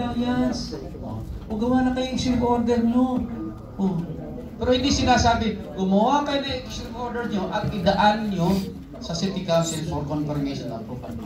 compliance. O gawa na kayo executive order nyo. O. Pero hindi sinasabi, gumawa kayo ng executive order nyo at idaan nyo sa City Council for confirmation of approval.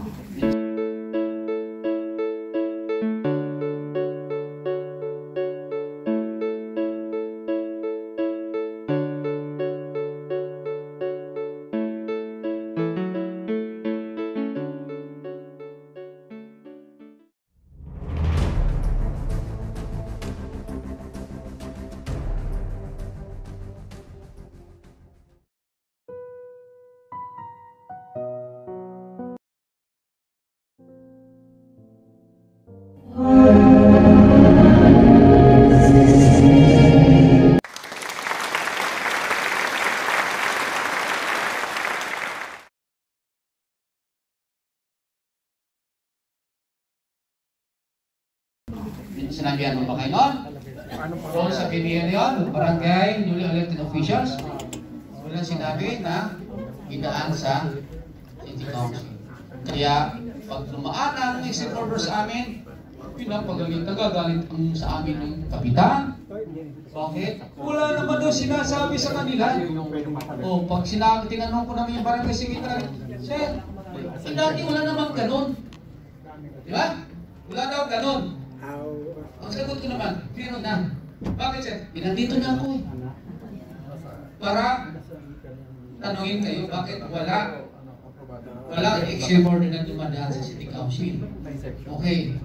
Sinabihan mo ba kayo nun? Doon sa PBN yun, barangay, newly elected officials, wala sinabi na idaan sa City Council. Kaya, pag lumaan ang executive order sa amin, pinapagalit, nagagalit sa amin ng kapitan. Bakit? Wala naman daw sinasabi sa kanila. O, pag tinanong ko namin yung barangay secretary, Sir, dati wala naman ganun. Di ba? Wala daw ganun. Ang sagot ko naman, meron na. Bakit sir? Pinandito na ako eh. Para tanungin kayo, bakit wala executive order na dumadaan sa City Council. Okay.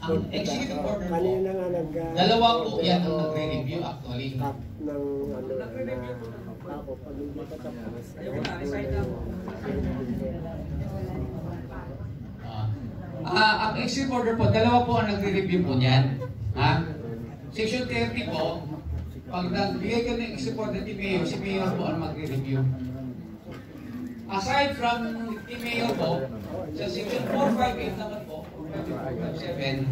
Ang executive order po, dalawa po yan ang nagre-review actually. Ang executive order po, dalawa po ang nagre-review po niyan. Section 30 po, pag nagbigay ka ng executive order ni Mayor, si Mayor po ang magre-review. Aside from ni Mayor po, sa section 458 naman po, 7,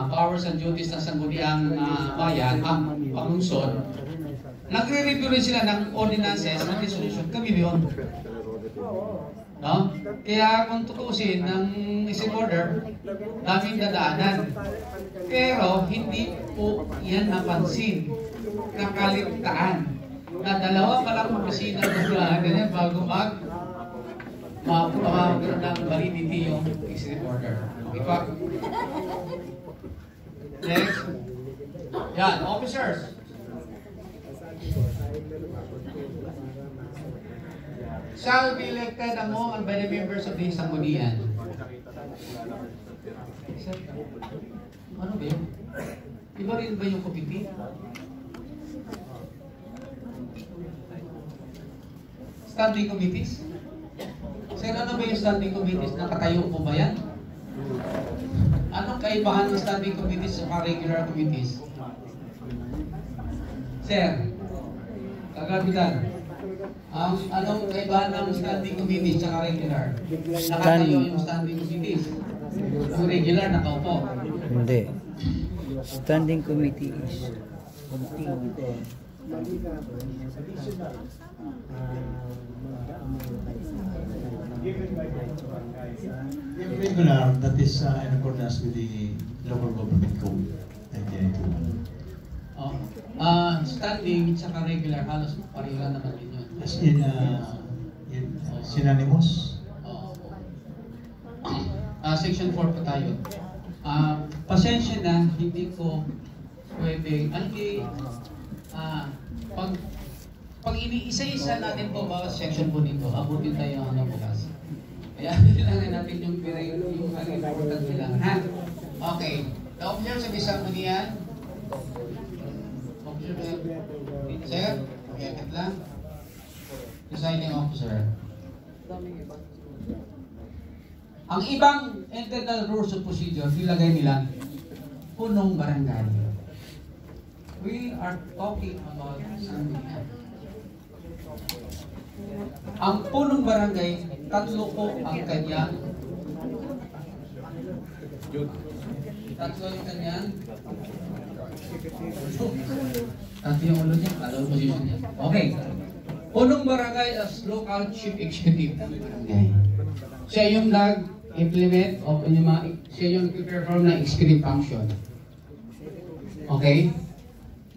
powers and duties ng sangguniang bayan, panglungsod, nagre-review rin sila ng ordinances, ng resolution, kami yun. No? Kaya kung tutusin ng executive order, daming dadaanan. Pero hindi po yan napansin. Nakaligtaan. Na dalawa pa lang opisina na ganyan bago magpapagod ng validity yung executive order. Okay pa? Next. Yan, officers. Shall be elected among and by the members of the Sanggunian. Ano ba yun? Iba rin ba yung committee? Standing committees? Sir, ano ba yung standing committees? Nakatayo po ba yan? Anong kaibahan ng standing committees sa regular committees? Sir, kagabitan. Anong kaibahan ng standing committees sa regular? Nakatayo yung standing committees. Yung regular, nakaupo. Hindi. Standing committee is regular, that is in accordance with the local government code. Standing at regular, halos pareho lang naman din yun. As in synonymous? Section 4 pa tayo. Pasensya na, hindi ko pwede, pag iniisa-isa natin po ba section po nito, abutin tayo ang bukas. Kaya kailangan natin yung important nila. Ha? Okay. The officer sa bisang mo niyan. Sir, pakikit lang. Presiding officer. Ang ibang internal rules of procedure, nilagay nila punong barangay. We are talking about Sanggunian. Ang punong barangay, tatlo po ang kanyang. Tatlo yung kanyang. Tatlo yung ulo niya, tatlo yung position niya. Okay. Punong barangay as local chief executive. Okay. Siya yung implement o siya yung perform ng executive function. Okay?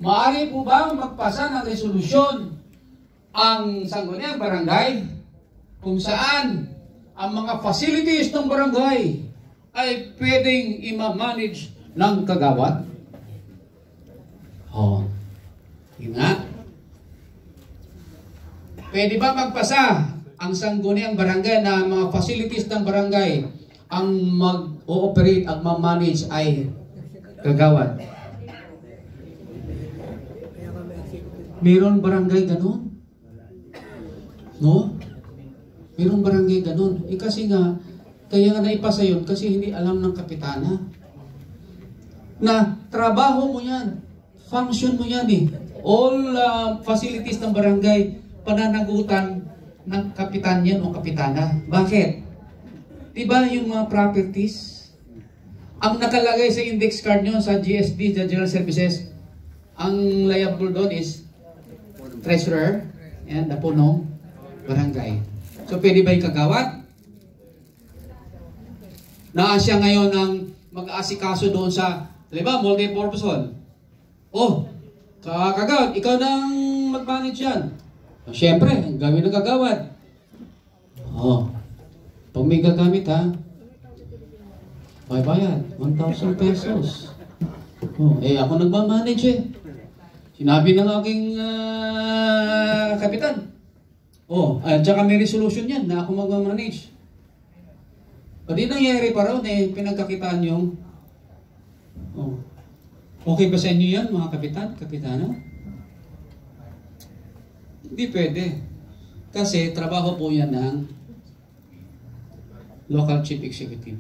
Maaari po ba magpasa ng resolusyon ang sangguniang barangay kung saan ang mga facilities ng barangay ay pwedeng i-manage ng kagawad? Yun nga. Pwede ba magpasa ang sangguniang barangay na mga facilities ng barangay ang mag-ooperate, ang ma-manage ay kagawad? Meron barangay ganun? No? Meron barangay ganun. Kasi nga, kaya nga naipasa yun kasi hindi alam ng kapitana na trabaho mo yan, function mo yan eh. All facilities ng barangay, pananagutan ng kapitan yan o kapitana. Bakit? Diba yung mga properties, ang nakalagay sa index card nyo sa GSD, sa General Services, ang liable doon is treasurer and the punong barangay. So pwede ba yung kagawad? Siya ngayon ang mag-aasikaso doon sa, diba, multi-purpose hall. Kagawad, ikaw nang mag-manage yan. Siyempre, gawin ng kagawad. Pag may gagamit ha, may bayad, 1,000 pesos. Ako nagmamanage eh. Sinabi ng aking kapitan. At saka may resolution yan na ako mag-manage. Di nangyari pa raw pinagkakitaan yung okay ba sa inyo yan mga kapitan, kapitana? Hindi pwede. Kasi trabaho po yan ng local chief executive.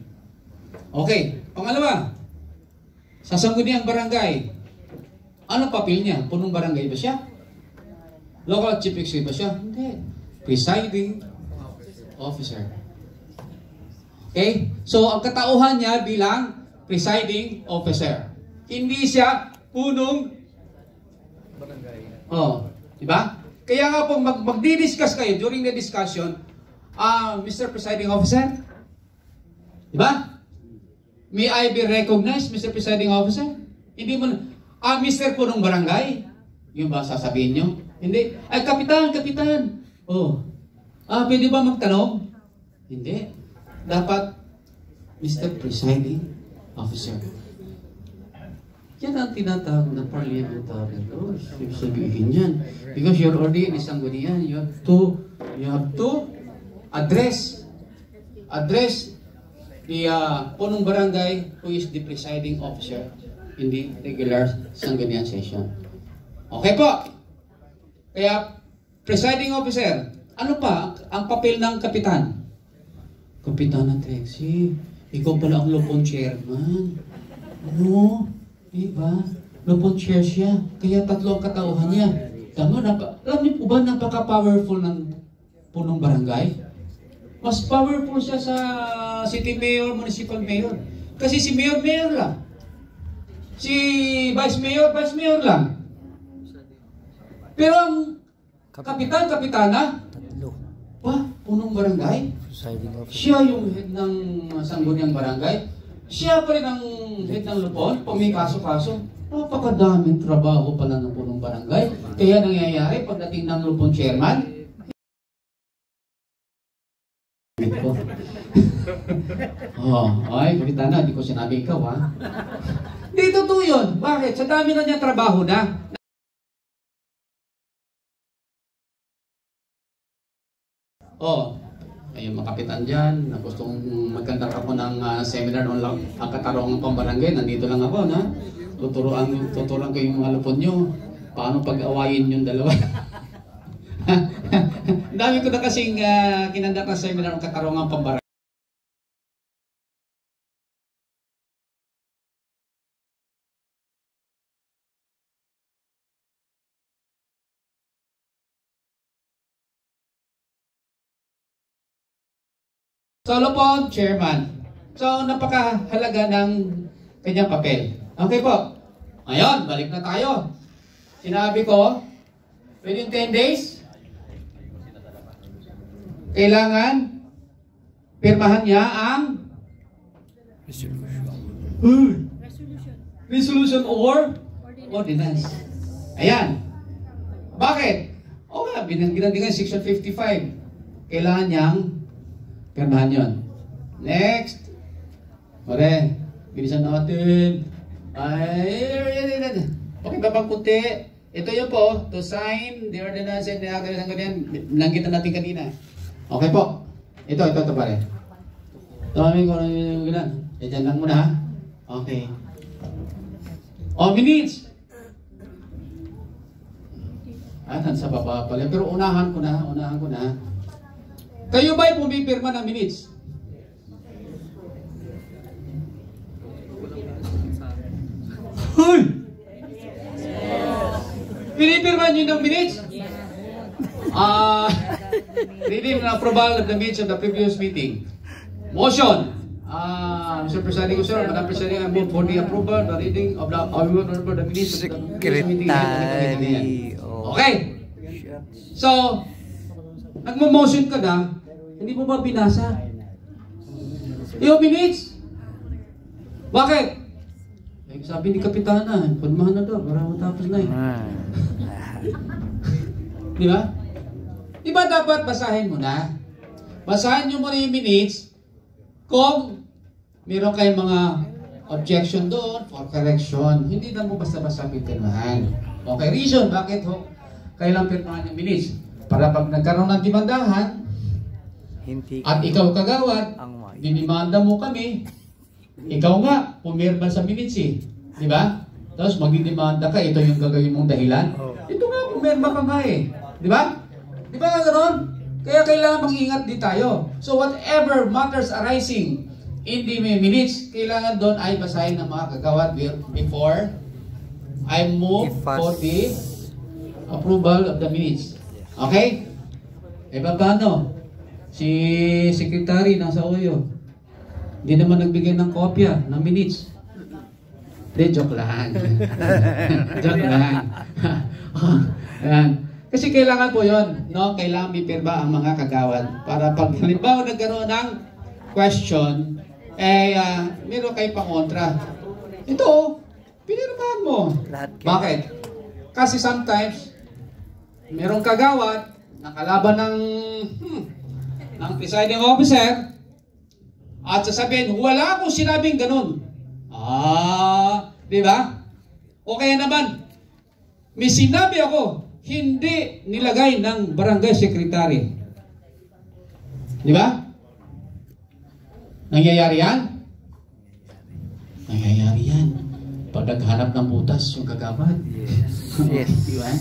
Okay, pangalawa, sa sangguniang barangay, ano papel niya? Punong barangay ba siya? Local chief executive ba siya? Hindi. Presiding officer. Okay? So, ang katauhan niya bilang presiding officer. Hindi siya punong barangay. Diba? Kaya nga po, magdi-discuss kayo during the discussion, Mr. Presiding Officer, diba? May I be recognized, Mr. Presiding Officer? Hindi mo Mr. Punong Barangay? Yung ba sasabihin nyo? Hindi. Ay, kapitan. Pwede ba magtanong? Hindi. Dapat, Mr. Presiding Officer. Yan ang tinatawag na parliamentary rules. Ibig sabihin yan. Because you're already in sanggunian, you have to address the punong barangay who is the presiding officer in the regular sanggunian session. Okay po. Kaya, presiding officer, ano pa ang papel ng kapitan? Kapitan ng Trexie, ikaw pala ang lupon chairman. Ano? Diba? Lupon chair siya. Kaya tatlo ang katauhan niya. Alam niyo po ba napaka-powerful ng punong barangay? Mas powerful siya sa city mayor, municipal mayor. Kasi si mayor lang. Si vice mayor lang. Pero ang kapitana, punong barangay, siya yung head ng sangguniang barangay, siya pa rin ang head ng lupon, pag may kaso-kaso, napakadaming trabaho pala ng punong barangay. Kaya nangyayari, pagdating ng lupon chairman, ay, kapitana, di ko sinabi ikaw ha. Di totoo yun. Bakit? Sa dami na niya trabaho na. Ayun mga kapitan dyan, na gustong magkandar ako ng seminar on ang katarungang pambarangay, nandito lang ako na tuturuan ko yung mga lupon nyo, paano pag-awayin yung dalawa. Dami ko na kasing kinandar ng seminar on katarungang pambarangay. So, lupon, chairman. So, napakahalaga ng kanyang papel. Okay po. Ngayon, balik na tayo. Sinabi ko, within 10 days, kailangan pirmahan niya ang Resolution or ordinance. Ayan. Bakit? O nga, binanggit Section 55. Kailangan niyang pirmahan yun. Next. Pare, bilisan natin. Okay, babang kunti. Ito yun po, to sign the ordinance and the act ng ganyan. Binanggit natin kanina. Okay po. Ito pare. Tawagin ko na yung ganyan. Diyan lang muna ha. Okay. Minutes. Sa baba pala. Pero unahan ko na. Kayo ba'y pumipirma ng minutes? Hoy! Pinipirma nyo ng minutes? Reading and approval of the minutes of the previous meeting. Motion. Mr. Presiding Officer, Madam Presiding, I move for the approval, the reading of the minutes of the previous meeting. Okay. So, nagmo-motion ka na, hindi mo ba binasa? Yung minutes? Bakit? Sabi ni Kapitana, palmahan na daw, para matapos na eh. Di ba? Di ba dapat basahin mo na? Basahin nyo muna yung minutes kung meron kayong mga objection doon for correction. Hindi na mo basta-basta pirmahan. Okay, reason bakit ho kailang pirmahan yung minutes? Para pag nagkaroon ng demandahan at ikaw kagawad, dinimanda mo kami, ikaw nga, pumirma sa minutes eh. Di ba? Tapos magdidemanda ka, ito yung gagawin mong dahilan. Ito nga, pumirma ka nga eh. Di ba? Di ba nga gano'n? Kaya kailangan mag-ingat din tayo. So whatever matters arising in the minutes, kailangan doon ay basahin ng mga kagawad before I move for the approval of the minutes. Okay? E paano? Si Secretary nasa Oyo. Hindi naman nagbigay ng kopya ng minutes. Joke lang. Joke lang. Ayan. Kasi kailangan po yun, no? Kailangan may pirma ang mga kagawad para pag halimbawa nagkaroon ng question, meron kayo pangontra. Ito, pinirmahan mo. Bakit? Kasi sometimes, merong kagawad na kalaban ng presiding officer at sasabihin, wala akong sinabing ganun. Di ba? O kaya naman, may sinabi ako, hindi nilagay ng barangay secretary. Di ba? Nangyayari yan? Nangyayari yan. Pag naghanap ng butas, yung kagawad. Yes. Di ba?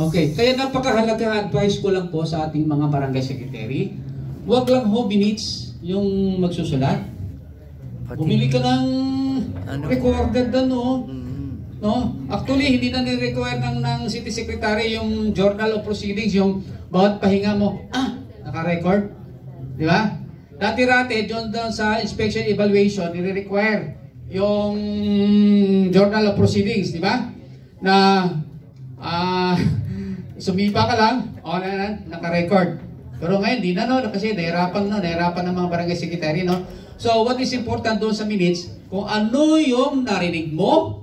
Okay, kaya napakahalaga, advice ko lang po sa ating mga barangay secretary, huwag lang minutes yung magsusulat. Bumili ka ng recorded no? Actually, hindi na ni-require ng city secretary yung journal of proceedings, yung bawat pahinga mo, naka-record. Di ba? Dati-rati, doon sa inspection evaluation, nire-require yung journal of proceedings, di ba? Na sumipa ka lang, naka-record. Pero ngayon, di na, no? Kasi nahirapan ng mga barangay secretary, no? So, what is important doon sa minutes, kung ano yung narinig mo,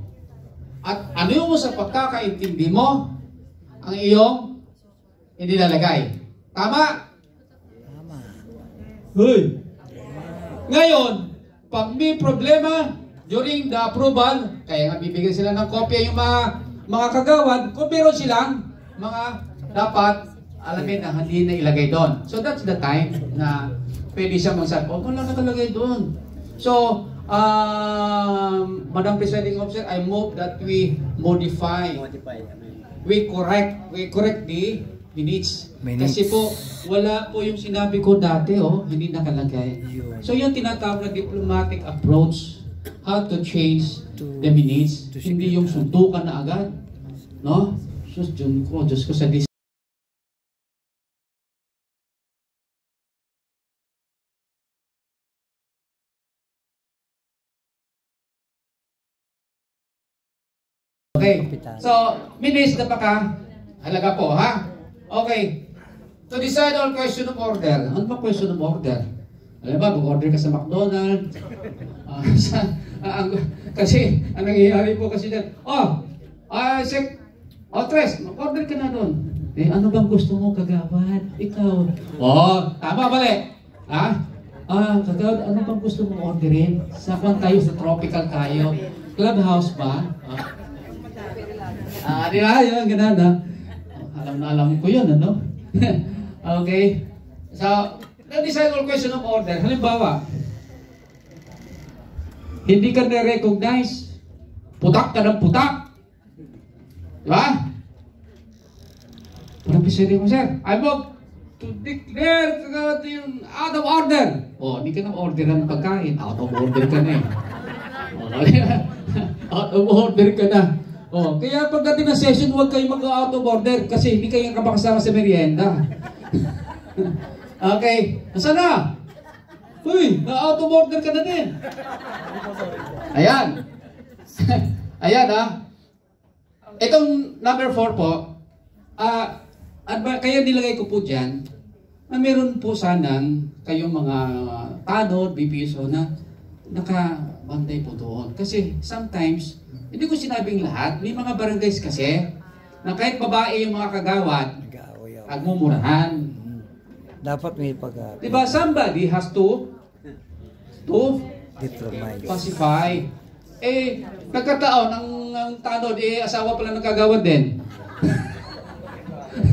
at ano yung sa pagkakaintindi mo, ang iyong inilalagay. Tama? Tama. Hoy! Ngayon, pag may problema during the approval, kaya nga bibigyan sila ng kopya yung mga kagawad, kung meron silang mga dapat alamin na hindi na ilagay doon. So that's the time na pwede siya magsabi, wala nakalagay doon. So, Madam Presiding Officer, I move that we modify. We correct the minutes. Kasi po, wala po yung sinabi ko dati, hindi nakalagay. So yung tinatawag na diplomatic approach, how to change the minutes, hindi yung suntukan na agad. No? Diyos ko sa Okay, so minutes halaga po, ha? Okay, to decide all question of order. Ano ba question of order? Alam ba, mag-order ka sa McDonald's, Kasi, ang nangyayari po kasi dyan, Tres, order ka na doon. Eh, ano bang gusto mo, kagawad? Ikaw. Tama, mali. Kagawad, ano bang gusto mong orderin? Saan tayo, sa tropical tayo? Clubhouse ba? Di ba? Yun, ganun, ha? Alam ko yun, ano? Okay. So, na-decide all question of order. Halimbawa, hindi ka na-recognize, putak ka ng putak. Diba? Parang pisari mo, sir, I move to declare yung out of order. Hindi ka na-order ng pagkain. Out of order ka na eh. Out of order ka na. Kaya pagdating ng session, huwag kayong mag-out of order kasi hindi kayo kapakasama sa merienda. Okay. Nasaan na? Uy, na-out of order ka na din. Ayan. Ayan, ha. Itong number 4 po, kaya nilagay ko po dyan, na meron po sanang kayong mga tanod, BPSO na nakabantay po doon. Kasi sometimes, hindi ko sinabing lahat, may mga barangays kasi, na kahit babae yung mga kagawad, agmumurahan. Dapat may pag- Diba, somebody has to pacify. Nagkataon, ang tanod, asawa pala ng kagawad din.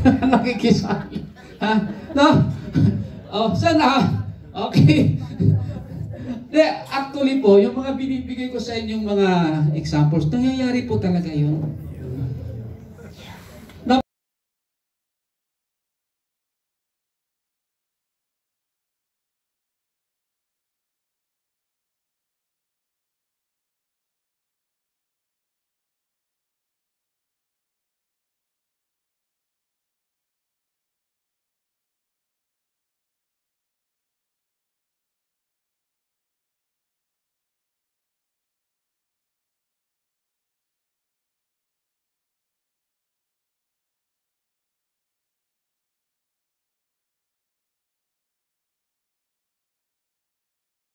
Nakikisali. No? Sana. Okay. Actually po, yung mga binibigay ko sa inyong mga examples, nangyayari po talaga yun.